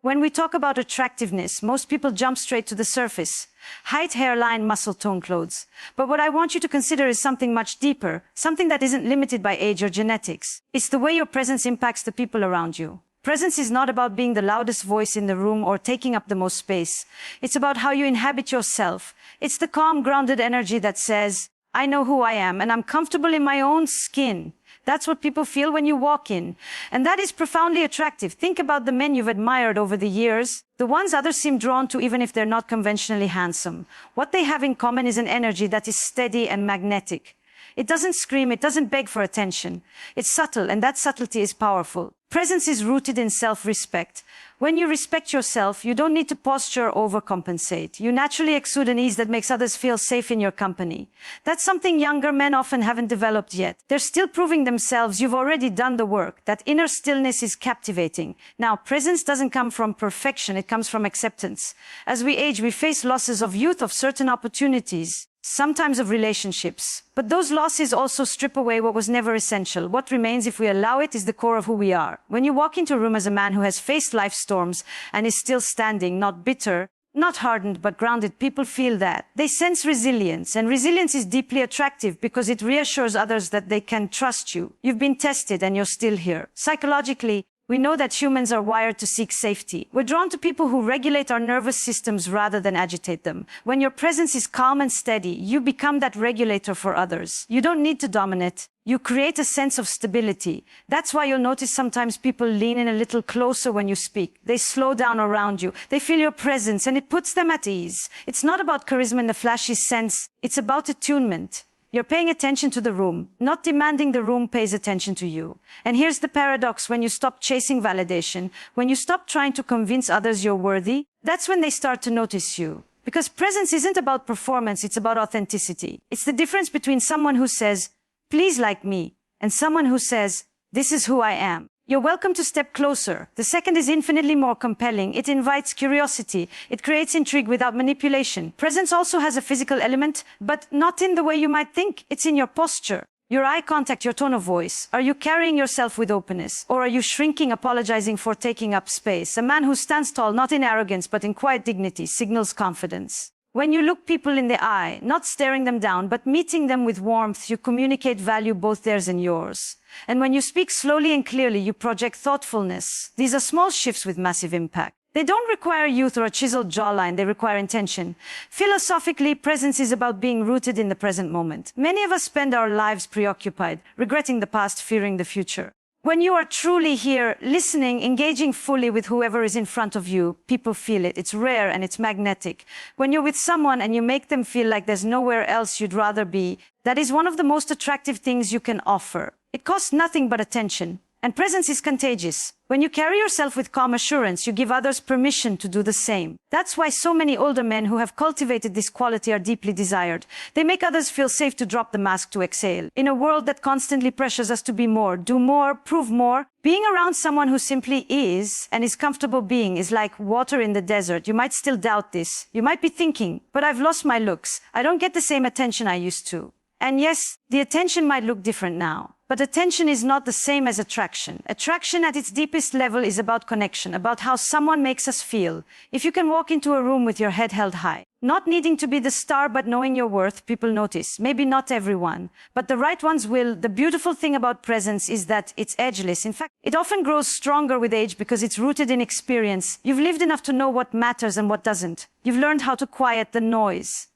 When we talk about attractiveness, most people jump straight to the surface. Height, hairline, muscle tone, clothes. But what I want you to consider is something much deeper, something that isn't limited by age or genetics. It's the way your presence impacts the people around you. Presence is not about being the loudest voice in the room or taking up the most space. It's about how you inhabit yourself. It's the calm, grounded energy that says, I know who I am and I'm comfortable in my own skin. That's what people feel when you walk in. And that is profoundly attractive. Think about the men you've admired over the years, the ones others seem drawn to even if they're not conventionally handsome. What they have in common is an energy that is steady and magnetic. It doesn't scream, it doesn't beg for attention. It's subtle, and that subtlety is powerful. Presence is rooted in self-respect. When you respect yourself, you don't need to posture or overcompensate. You naturally exude an ease that makes others feel safe in your company. That's something younger men often haven't developed yet. They're still proving themselves. You've already done the work. That inner stillness is captivating. Now, presence doesn't come from perfection, it comes from acceptance. As we age, we face losses of youth, of certain opportunities, sometimes of relationships. But those losses also strip away what was never essential. What remains, if we allow it, is the core of who we are. When you walk into a room as a man who has faced life's storms and is still standing, not bitter, not hardened, but grounded, people feel that. They sense resilience, and resilience is deeply attractive because it reassures others that they can trust you. You've been tested and you're still here. Psychologically, we know that humans are wired to seek safety. We're drawn to people who regulate our nervous systems rather than agitate them. When your presence is calm and steady, you become that regulator for others. You don't need to dominate. You create a sense of stability. That's why you'll notice sometimes people lean in a little closer when you speak. They slow down around you. They feel your presence, and it puts them at ease. It's not about charisma in the flashy sense. It's about attunement. You're paying attention to the room, not demanding the room pays attention to you. And here's the paradox: when you stop chasing validation, when you stop trying to convince others you're worthy, that's when they start to notice you. Because presence isn't about performance, it's about authenticity. It's the difference between someone who says, please like me, and someone who says, this is who I am. You're welcome to step closer. The second is infinitely more compelling. It invites curiosity. It creates intrigue without manipulation. Presence also has a physical element, but not in the way you might think. It's in your posture, your eye contact, your tone of voice. Are you carrying yourself with openness? Or are you shrinking, apologizing for taking up space? A man who stands tall, not in arrogance, but in quiet dignity, signals confidence. When you look people in the eye, not staring them down, but meeting them with warmth, you communicate value, both theirs and yours. And when you speak slowly and clearly, you project thoughtfulness. These are small shifts with massive impact. They don't require youth or a chiseled jawline, they require intention. Philosophically, presence is about being rooted in the present moment. Many of us spend our lives preoccupied, regretting the past, fearing the future. When you are truly here, listening, engaging fully with whoever is in front of you, people feel it. It's rare and it's magnetic. When you're with someone and you make them feel like there's nowhere else you'd rather be, that is one of the most attractive things you can offer. It costs nothing but attention. And presence is contagious. When you carry yourself with calm assurance, you give others permission to do the same. That's why so many older men who have cultivated this quality are deeply desired. They make others feel safe to drop the mask, to exhale. In a world that constantly pressures us to be more, do more, prove more, being around someone who simply is and is comfortable being is like water in the desert. You might still doubt this. You might be thinking, but I've lost my looks. I don't get the same attention I used to. And yes, the attention might look different now. But attention is not the same as attraction. Attraction at its deepest level is about connection, about how someone makes us feel. If you can walk into a room with your head held high, not needing to be the star but knowing your worth, people notice. Maybe not everyone, but the right ones will. The beautiful thing about presence is that it's edgeless. In fact, it often grows stronger with age because it's rooted in experience. You've lived enough to know what matters and what doesn't. You've learned how to quiet the noise.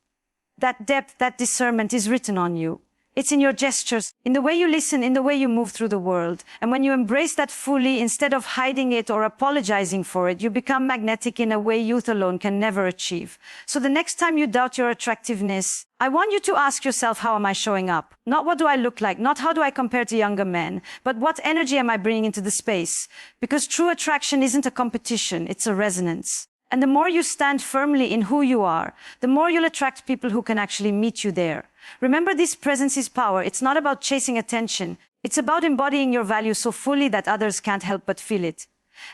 That depth, that discernment is written on you. It's in your gestures, in the way you listen, in the way you move through the world. And when you embrace that fully, instead of hiding it or apologizing for it, you become magnetic in a way youth alone can never achieve. So the next time you doubt your attractiveness, I want you to ask yourself, how am I showing up? Not what do I look like, not how do I compare to younger men, but what energy am I bringing into the space? Because true attraction isn't a competition, it's a resonance. And the more you stand firmly in who you are, the more you'll attract people who can actually meet you there. Remember, this presence is power. It's not about chasing attention. It's about embodying your value so fully that others can't help but feel it.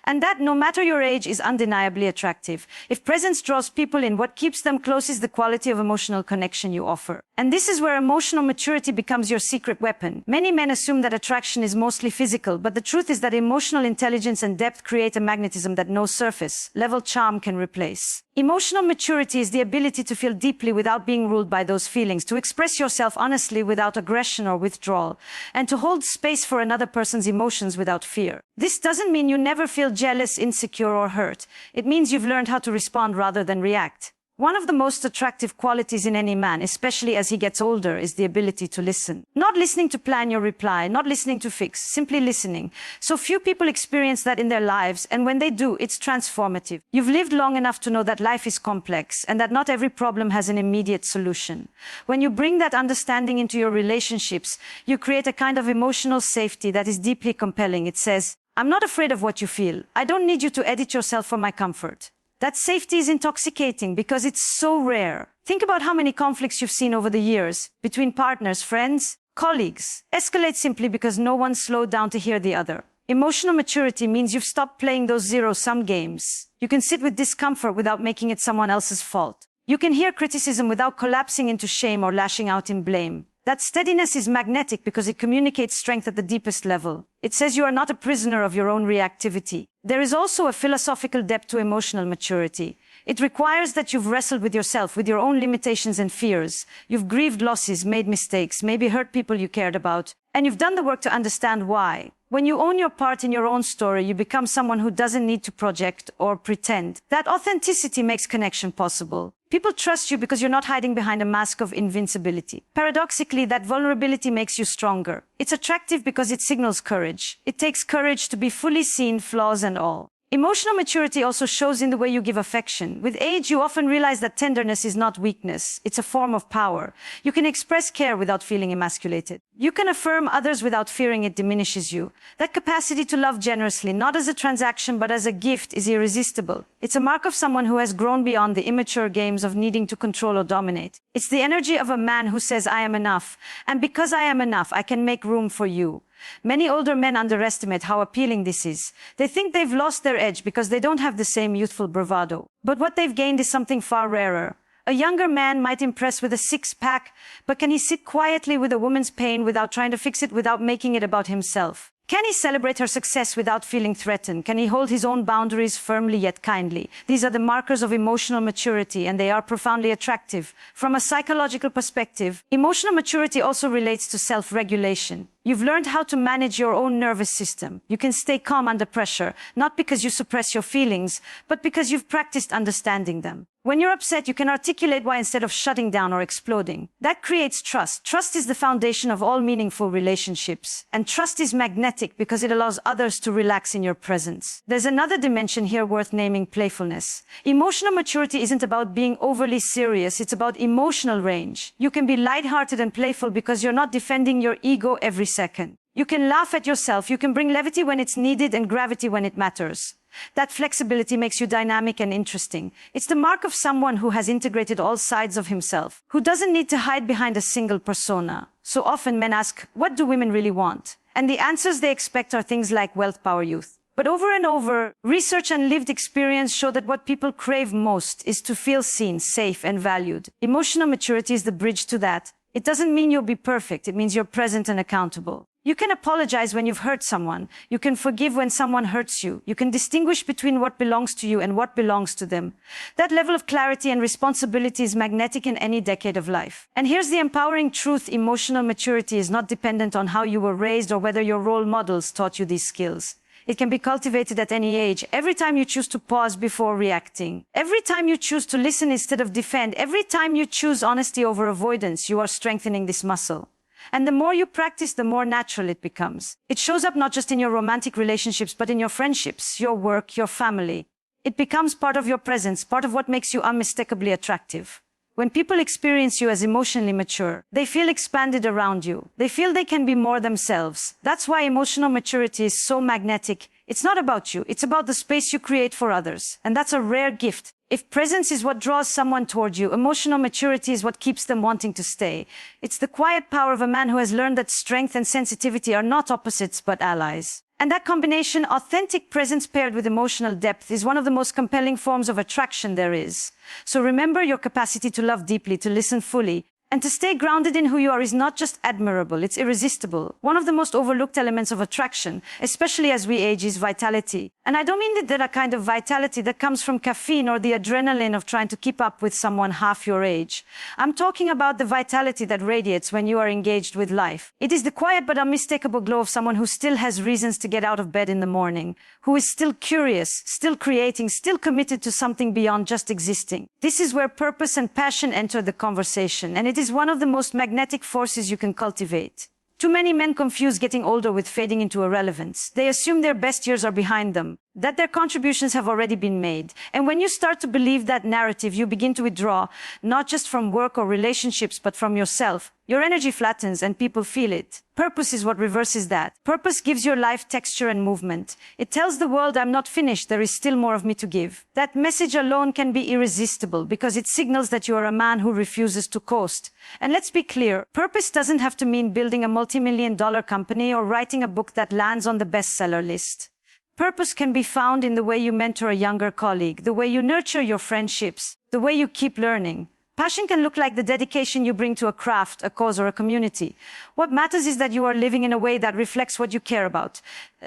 And that, no matter your age, is undeniably attractive. If presence draws people in, what keeps them close is the quality of emotional connection you offer. And this is where emotional maturity becomes your secret weapon. Many men assume that attraction is mostly physical, but the truth is that emotional intelligence and depth create a magnetism that no surface-level charm can replace. Emotional maturity is the ability to feel deeply without being ruled by those feelings, to express yourself honestly without aggression or withdrawal, and to hold space for another person's emotions without fear. This doesn't mean you never feel jealous, insecure, or hurt. It means you've learned how to respond rather than react. One of the most attractive qualities in any man, especially as he gets older, is the ability to listen. Not listening to plan your reply, not listening to fix, simply listening. So few people experience that in their lives, and when they do, it's transformative. You've lived long enough to know that life is complex and that not every problem has an immediate solution. When you bring that understanding into your relationships, you create a kind of emotional safety that is deeply compelling. It says, "I'm not afraid of what you feel. I don't need you to edit yourself for my comfort." That safety is intoxicating because it's so rare. Think about how many conflicts you've seen over the years, between partners, friends, colleagues, escalate simply because no one slowed down to hear the other. Emotional maturity means you've stopped playing those zero-sum games. You can sit with discomfort without making it someone else's fault. You can hear criticism without collapsing into shame or lashing out in blame. That steadiness is magnetic because it communicates strength at the deepest level. It says you are not a prisoner of your own reactivity. There is also a philosophical depth to emotional maturity. It requires that you've wrestled with yourself, with your own limitations and fears. You've grieved losses, made mistakes, maybe hurt people you cared about, and you've done the work to understand why. When you own your part in your own story, you become someone who doesn't need to project or pretend. That authenticity makes connection possible. People trust you because you're not hiding behind a mask of invincibility. Paradoxically, that vulnerability makes you stronger. It's attractive because it signals courage. It takes courage to be fully seen, flaws and all. Emotional maturity also shows in the way you give affection. With age, you often realize that tenderness is not weakness. It's a form of power. You can express care without feeling emasculated. You can affirm others without fearing it diminishes you. That capacity to love generously, not as a transaction but as a gift, is irresistible. It's a mark of someone who has grown beyond the immature games of needing to control or dominate. It's the energy of a man who says, "I am enough, and because I am enough, I can make room for you." Many older men underestimate how appealing this is. They think they've lost their edge because they don't have the same youthful bravado. But what they've gained is something far rarer. A younger man might impress with a six-pack, but can he sit quietly with a woman's pain without trying to fix it, without making it about himself? Can he celebrate her success without feeling threatened? Can he hold his own boundaries firmly yet kindly? These are the markers of emotional maturity, and they are profoundly attractive. From a psychological perspective, emotional maturity also relates to self-regulation. You've learned how to manage your own nervous system. You can stay calm under pressure, not because you suppress your feelings, but because you've practiced understanding them. When you're upset, you can articulate why instead of shutting down or exploding. That creates trust. Trust is the foundation of all meaningful relationships. And trust is magnetic because it allows others to relax in your presence. There's another dimension here worth naming: playfulness. Emotional maturity isn't about being overly serious, it's about emotional range. You can be lighthearted and playful because you're not defending your ego every second. You can laugh at yourself, you can bring levity when it's needed and gravity when it matters. That flexibility makes you dynamic and interesting. It's the mark of someone who has integrated all sides of himself, who doesn't need to hide behind a single persona. So often men ask, what do women really want? And the answers they expect are things like wealth, power, youth. But over and over, research and lived experience show that what people crave most is to feel seen, safe, and valued. Emotional maturity is the bridge to that. It doesn't mean you'll be perfect. It means you're present and accountable. You can apologize when you've hurt someone. You can forgive when someone hurts you. You can distinguish between what belongs to you and what belongs to them. That level of clarity and responsibility is magnetic in any decade of life. And here's the empowering truth: emotional maturity is not dependent on how you were raised or whether your role models taught you these skills. It can be cultivated at any age. Every time you choose to pause before reacting, every time you choose to listen instead of defend, every time you choose honesty over avoidance, you are strengthening this muscle. And the more you practice, the more natural it becomes. It shows up not just in your romantic relationships, but in your friendships, your work, your family. It becomes part of your presence, part of what makes you unmistakably attractive. When people experience you as emotionally mature, they feel expanded around you. They feel they can be more themselves. That's why emotional maturity is so magnetic. It's not about you. It's about the space you create for others. And that's a rare gift. If presence is what draws someone toward you, emotional maturity is what keeps them wanting to stay. It's the quiet power of a man who has learned that strength and sensitivity are not opposites but allies. And that combination, authentic presence paired with emotional depth, is one of the most compelling forms of attraction there is. So remember, your capacity to love deeply, to listen fully, and to stay grounded in who you are is not just admirable, it's irresistible. One of the most overlooked elements of attraction, especially as we age, is vitality. And I don't mean that a kind of vitality that comes from caffeine or the adrenaline of trying to keep up with someone half your age. I'm talking about the vitality that radiates when you are engaged with life. It is the quiet but unmistakable glow of someone who still has reasons to get out of bed in the morning, who is still curious, still creating, still committed to something beyond just existing. This is where purpose and passion enter the conversation, and it is one of the most magnetic forces you can cultivate. Too many men confuse getting older with fading into irrelevance. They assume their best years are behind them, that their contributions have already been made. And when you start to believe that narrative, you begin to withdraw, not just from work or relationships, but from yourself. Your energy flattens and people feel it. Purpose is what reverses that. Purpose gives your life texture and movement. It tells the world, I'm not finished, there is still more of me to give. That message alone can be irresistible because it signals that you are a man who refuses to coast. And let's be clear, purpose doesn't have to mean building a multi-million-dollar company or writing a book that lands on the bestseller list. Purpose can be found in the way you mentor a younger colleague, the way you nurture your friendships, the way you keep learning. Passion can look like the dedication you bring to a craft, a cause, or a community. What matters is that you are living in a way that reflects what you care about.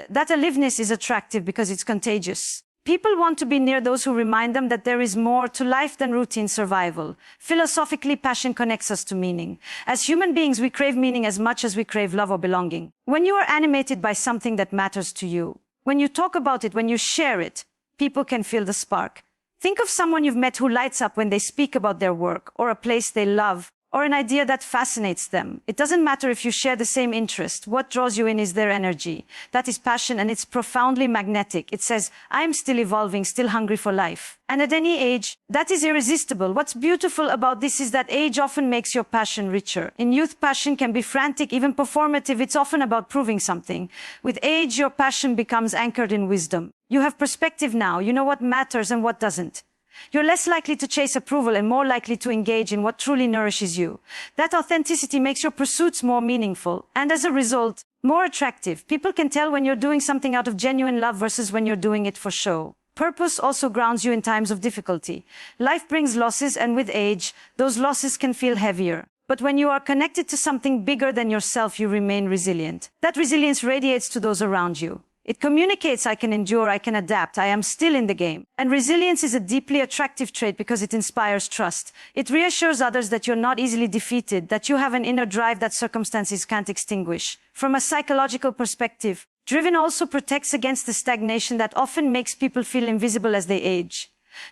That aliveness is attractive because it's contagious. People want to be near those who remind them that there is more to life than routine survival. Philosophically, passion connects us to meaning. As human beings, we crave meaning as much as we crave love or belonging. When you are animated by something that matters to you, when you talk about it, when you share it, people can feel the spark. Think of someone you've met who lights up when they speak about their work, or a place they love, or an idea that fascinates them. It doesn't matter if you share the same interest. What draws you in is their energy. That is passion, and it's profoundly magnetic. It says, I'm still evolving, still hungry for life. And at any age, that is irresistible. What's beautiful about this is that age often makes your passion richer. In youth, passion can be frantic, even performative. It's often about proving something. With age, your passion becomes anchored in wisdom. You have perspective now. You know what matters and what doesn't. You're less likely to chase approval and more likely to engage in what truly nourishes you. That authenticity makes your pursuits more meaningful and, as a result, more attractive. People can tell when you're doing something out of genuine love versus when you're doing it for show. Purpose also grounds you in times of difficulty. Life brings losses, and with age, those losses can feel heavier. But when you are connected to something bigger than yourself, you remain resilient. That resilience radiates to those around you. It communicates, I can endure, I can adapt, I am still in the game. And resilience is a deeply attractive trait because it inspires trust. It reassures others that you're not easily defeated, that you have an inner drive that circumstances can't extinguish. From a psychological perspective, driven also protects against the stagnation that often makes people feel invisible as they age.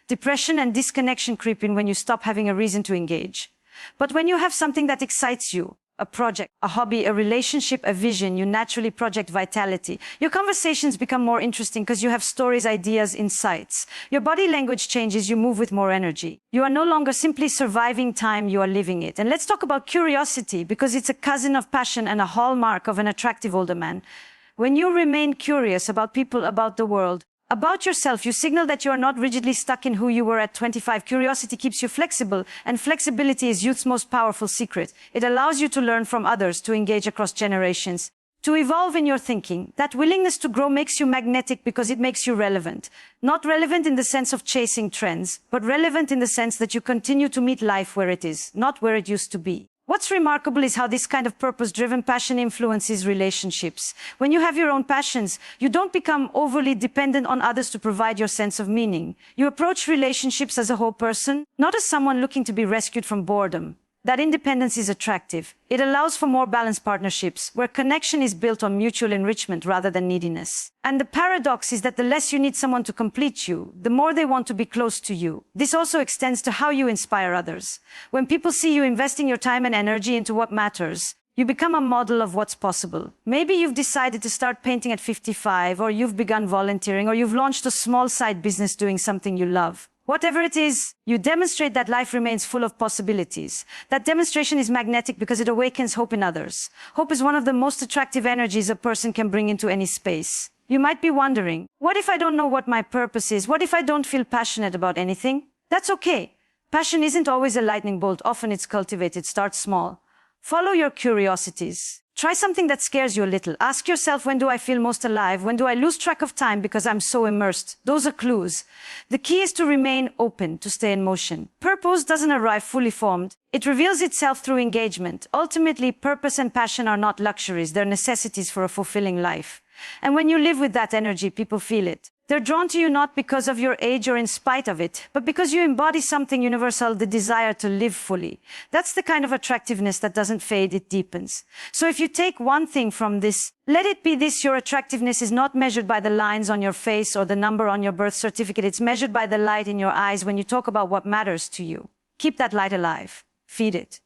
Depression and disconnection creep in when you stop having a reason to engage. But when you have something that excites you, a project, a hobby, a relationship, a vision, you naturally project vitality. Your conversations become more interesting because you have stories, ideas, insights. Your body language changes, you move with more energy. You are no longer simply surviving time, you are living it. And let's talk about curiosity, because it's a cousin of passion and a hallmark of an attractive older man. When you remain curious about people, about the world, about yourself, you signal that you are not rigidly stuck in who you were at 25. Curiosity keeps you flexible, and flexibility is youth's most powerful secret. It allows you to learn from others, to engage across generations, to evolve in your thinking. That willingness to grow makes you magnetic because it makes you relevant. Not relevant in the sense of chasing trends, but relevant in the sense that you continue to meet life where it is, not where it used to be. What's remarkable is how this kind of purpose-driven passion influences relationships. When you have your own passions, you don't become overly dependent on others to provide your sense of meaning. You approach relationships as a whole person, not as someone looking to be rescued from boredom. That independence is attractive. It allows for more balanced partnerships, where connection is built on mutual enrichment rather than neediness. And the paradox is that the less you need someone to complete you, the more they want to be close to you. This also extends to how you inspire others. When people see you investing your time and energy into what matters, you become a model of what's possible. Maybe you've decided to start painting at 55, or you've begun volunteering, or you've launched a small side business doing something you love. Whatever it is, you demonstrate that life remains full of possibilities. That demonstration is magnetic because it awakens hope in others. Hope is one of the most attractive energies a person can bring into any space. You might be wondering, what if I don't know what my purpose is? What if I don't feel passionate about anything? That's okay. Passion isn't always a lightning bolt. Often it's cultivated. Start small. Follow your curiosities. Try something that scares you a little. Ask yourself, when do I feel most alive? When do I lose track of time because I'm so immersed? Those are clues. The key is to remain open, to stay in motion. Purpose doesn't arrive fully formed. It reveals itself through engagement. Ultimately, purpose and passion are not luxuries. They're necessities for a fulfilling life. And when you live with that energy, people feel it. They're drawn to you not because of your age or in spite of it, but because you embody something universal, the desire to live fully. That's the kind of attractiveness that doesn't fade, it deepens. So if you take one thing from this, let it be this: your attractiveness is not measured by the lines on your face or the number on your birth certificate. It's measured by the light in your eyes when you talk about what matters to you. Keep that light alive. Feed it.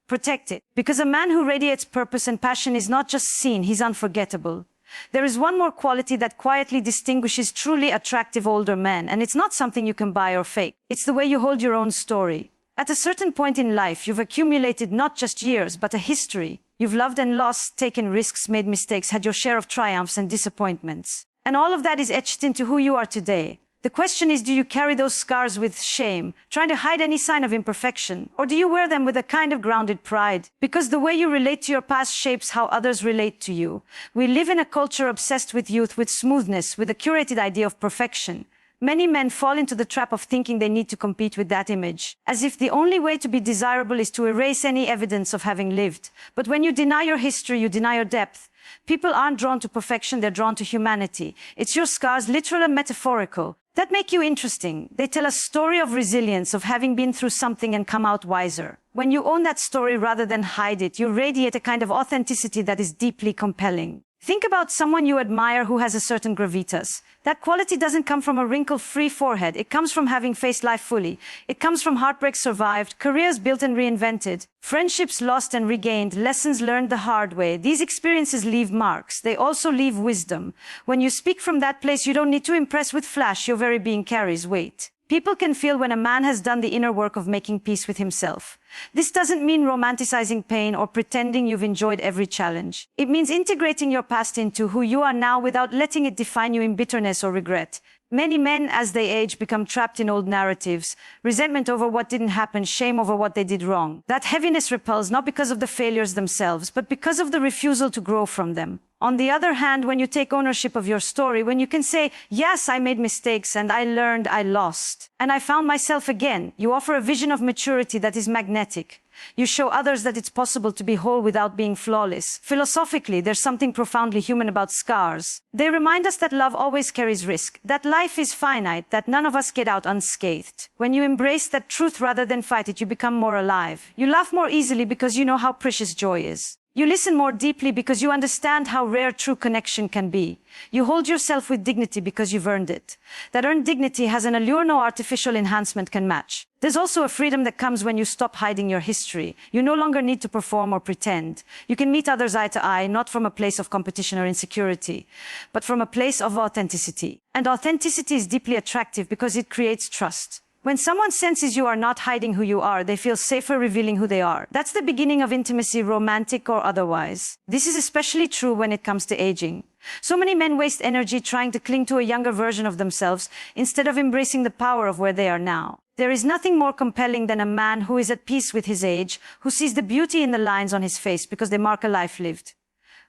Protect it. Because a man who radiates purpose and passion is not just seen, he's unforgettable. There is one more quality that quietly distinguishes truly attractive older men, and it's not something you can buy or fake. It's the way you hold your own story. At a certain point in life, you've accumulated not just years, but a history. You've loved and lost, taken risks, made mistakes, had your share of triumphs and disappointments. And all of that is etched into who you are today. The question is, do you carry those scars with shame, trying to hide any sign of imperfection? Or do you wear them with a kind of grounded pride? Because the way you relate to your past shapes how others relate to you. We live in a culture obsessed with youth, with smoothness, with a curated idea of perfection. Many men fall into the trap of thinking they need to compete with that image, as if the only way to be desirable is to erase any evidence of having lived. But when you deny your history, you deny your depth. People aren't drawn to perfection, they're drawn to humanity. It's your scars, literal and metaphorical, that make you interesting. They tell a story of resilience, of having been through something and come out wiser. When you own that story rather than hide it, you radiate a kind of authenticity that is deeply compelling. Think about someone you admire who has a certain gravitas. That quality doesn't come from a wrinkle-free forehead. It comes from having faced life fully. It comes from heartbreaks survived, careers built and reinvented, friendships lost and regained, lessons learned the hard way. These experiences leave marks. They also leave wisdom. When you speak from that place, you don't need to impress with flash. Your very being carries weight. People can feel when a man has done the inner work of making peace with himself. This doesn't mean romanticizing pain or pretending you've enjoyed every challenge. It means integrating your past into who you are now without letting it define you in bitterness or regret. Many men, as they age, become trapped in old narratives, resentment over what didn't happen, shame over what they did wrong. That heaviness repels not because of the failures themselves, but because of the refusal to grow from them. On the other hand, when you take ownership of your story, when you can say, yes, I made mistakes and I learned, I lost, and I found myself again, you offer a vision of maturity that is magnetic. You show others that it's possible to be whole without being flawless. Philosophically, there's something profoundly human about scars. They remind us that love always carries risk, that life is finite, that none of us get out unscathed. When you embrace that truth rather than fight it, you become more alive. You laugh more easily because you know how precious joy is. You listen more deeply because you understand how rare true connection can be. You hold yourself with dignity because you've earned it. That earned dignity has an allure no artificial enhancement can match. There's also a freedom that comes when you stop hiding your history. You no longer need to perform or pretend. You can meet others eye to eye, not from a place of competition or insecurity, but from a place of authenticity. And authenticity is deeply attractive because it creates trust. When someone senses you are not hiding who you are, they feel safer revealing who they are. That's the beginning of intimacy, romantic or otherwise. This is especially true when it comes to aging. So many men waste energy trying to cling to a younger version of themselves instead of embracing the power of where they are now. There is nothing more compelling than a man who is at peace with his age, who sees the beauty in the lines on his face because they mark a life lived.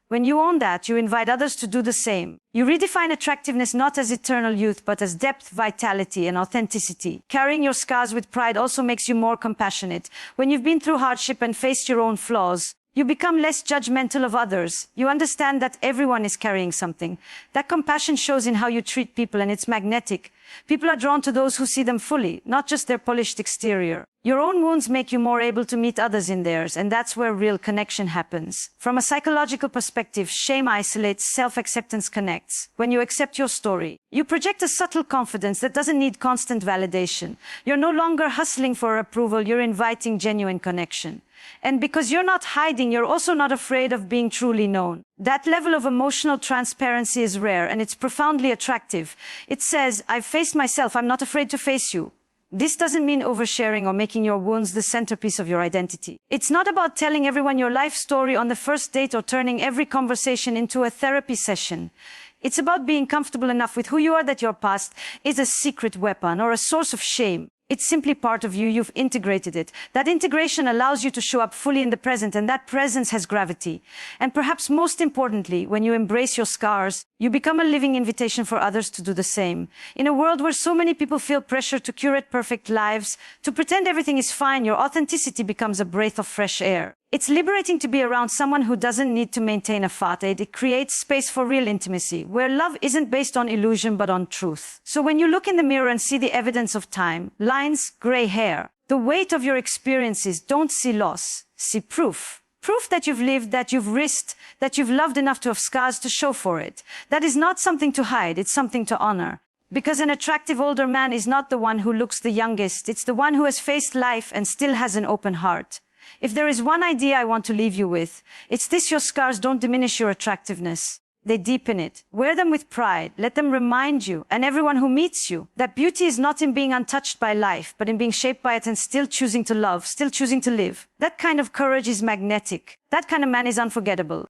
When you own that, you invite others to do the same. You redefine attractiveness not as eternal youth, but as depth, vitality, and authenticity. Carrying your scars with pride also makes you more compassionate. When you've been through hardship and faced your own flaws, you become less judgmental of others. You understand that everyone is carrying something. That compassion shows in how you treat people, and it's magnetic. People are drawn to those who see them fully, not just their polished exterior. Your own wounds make you more able to meet others in theirs, and that's where real connection happens. From a psychological perspective, shame isolates, self-acceptance connects. When you accept your story, you project a subtle confidence that doesn't need constant validation. You're no longer hustling for approval, you're inviting genuine connection. And because you're not hiding, you're also not afraid of being truly known. That level of emotional transparency is rare, and it's profoundly attractive. It says, I've faced myself, I'm not afraid to face you. This doesn't mean oversharing or making your wounds the centerpiece of your identity. It's not about telling everyone your life story on the first date or turning every conversation into a therapy session. It's about being comfortable enough with who you are that your past is a secret weapon or a source of shame. It's simply part of you. You've integrated it. That integration allows you to show up fully in the present, and that presence has gravity. And perhaps most importantly, when you embrace your scars, you become a living invitation for others to do the same. In a world where so many people feel pressure to curate perfect lives, to pretend everything is fine, your authenticity becomes a breath of fresh air. It's liberating to be around someone who doesn't need to maintain a facade. It creates space for real intimacy, where love isn't based on illusion but on truth. So when you look in the mirror and see the evidence of time, lines, gray hair, the weight of your experiences, don't see loss, see proof. Proof that you've lived, that you've risked, that you've loved enough to have scars to show for it. That is not something to hide, it's something to honor. Because an attractive older man is not the one who looks the youngest, it's the one who has faced life and still has an open heart. If there is one idea I want to leave you with, it's this: your scars don't diminish your attractiveness. They deepen it. Wear them with pride. Let them remind you, and everyone who meets you, that beauty is not in being untouched by life, but in being shaped by it and still choosing to love, still choosing to live. That kind of courage is magnetic. That kind of man is unforgettable.